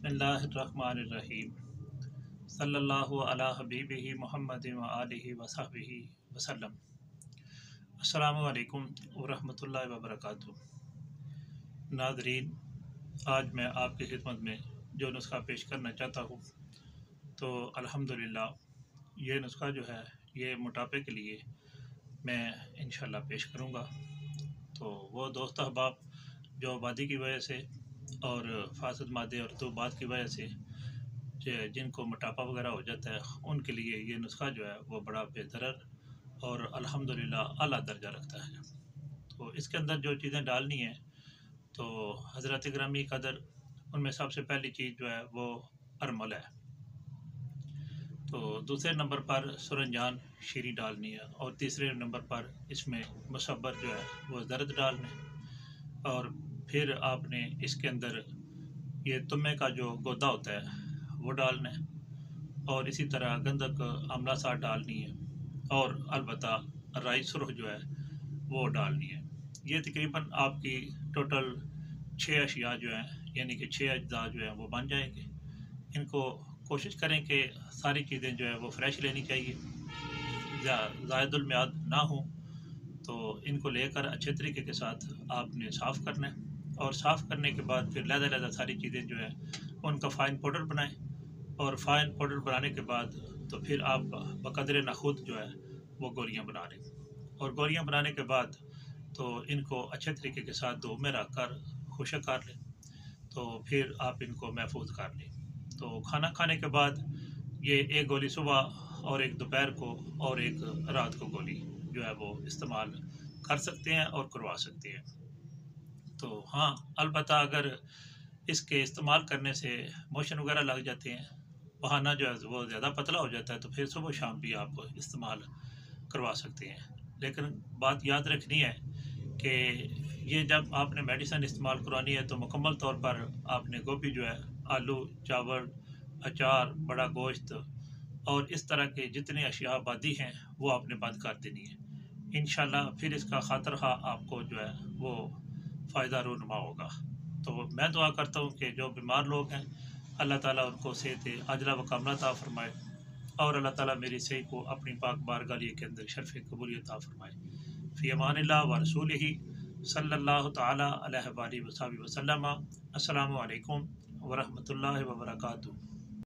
بسم اللہ الرحمن الرحیم صلی اللہ علی حبیبہ محمد و آلہ وصحبہ وسلم۔ السلام علیکم ورحمۃ اللہ وبرکاتہ۔ ناظرین، آج میں آپ کی خدمت میں جو نسخہ پیش کرنا چاہتا ہوں تو الحمدللہ یہ نسخہ جو ہے یہ موٹاپے کے لیے میں انشاءاللہ پیش کروں گا۔ تو وہ دوست احباب جو آبادی کی وجہ سے اور فاسد مادے اور رطوبات کی وجہ سے جن کو موٹاپا وغیرہ ہو جاتا ہے ان کے لیے یہ نسخہ جو ہے وہ بڑا بہتر اور الحمدللہ اعلیٰ درجہ رکھتا ہے۔ تو اس کے اندر جو چیزیں ڈالنی ہیں تو حضرت گرامی قدر ان میں سب سے پہلی چیز جو ہے وہ ارمل ہے، تو دوسرے نمبر پر سرنجان شیریں ڈالنی ہے، اور تیسرے نمبر پر اس میں مصبر جو ہے وہ زرد ڈالنا ہے، اور پھر آپ نے اس کے اندر یہ تمے کا جو گودا ہوتا ہے وہ ڈالنا ہے، اور اسی طرح گندک آملہ ساٹھ ڈالنی ہے، اور البتہ رائی سرخ جو ہے وہ ڈالنی ہے۔ یہ تقریباً آپ کی ٹوٹل 6 اشیاء جو ہیں یعنی کہ 6 اجزاء جو ہیں وہ بن جائیں گے۔ ان کو کوشش کریں کہ ساری چیزیں جو ہے وہ فریش لینی چاہیے، زائد المیعاد نہ ہوں، تو ان کو لے کر اچھے طریقے کے ساتھ آپ نے صاف کرنا ہے، اور صاف کرنے کے بعد پھر علیحدہ ساری چیزیں جو ہے ان کا فائن پاؤڈر بنائیں، اور فائن پاؤڈر بنانے کے بعد تو پھر آپ بقدر نخود جو ہے وہ گولیاں بنا لیں، اور گولیاں بنانے کے بعد تو ان کو اچھے طریقے کے ساتھ دھوپ میں رکھ کر خشک کر لیں، تو پھر آپ ان کو محفوظ کر لیں۔ تو کھانا کھانے کے بعد یہ ایک گولی صبح اور ایک دوپہر کو اور ایک رات کو گولی جو ہے وہ استعمال کر سکتے ہیں اور کروا سکتے ہیں۔ تو ہاں، البتہ اگر اس کے استعمال کرنے سے موشن وغیرہ لگ جاتے ہیں، بہانہ جو ہے وہ زیادہ پتلا ہو جاتا ہے، تو پھر صبح شام بھی آپ استعمال کروا سکتے ہیں۔ لیکن بات یاد رکھنی ہے کہ یہ جب آپ نے میڈیسن استعمال کروانی ہے تو مکمل طور پر آپ نے گوبھی جو ہے، آلو، چاول، اچار، بڑا گوشت اور اس طرح کے جتنے اشیاء آبادی ہیں وہ آپ نے بند کر دینی ہے۔ انشاءاللہ پھر اس کا خاطر خواہ آپ کو جو ہے وہ فائدہ رونما ہوگا۔ تو میں دعا کرتا ہوں کہ جو بیمار لوگ ہیں اللہ تعالیٰ ان کو صحت عاجلہ و کاملہ عطا فرمائے، اور اللہ تعالیٰ میری صحت کو اپنی پاک بارگاہ کے اندر شرف قبولیت عطا فرمائے۔ فی امان اللہ و رسولہ صلی اللہ تعالیٰ علیہ وآلہ وصحبہ وسلم۔ السلام علیکم ورحمۃ اللہ وبرکاتہ۔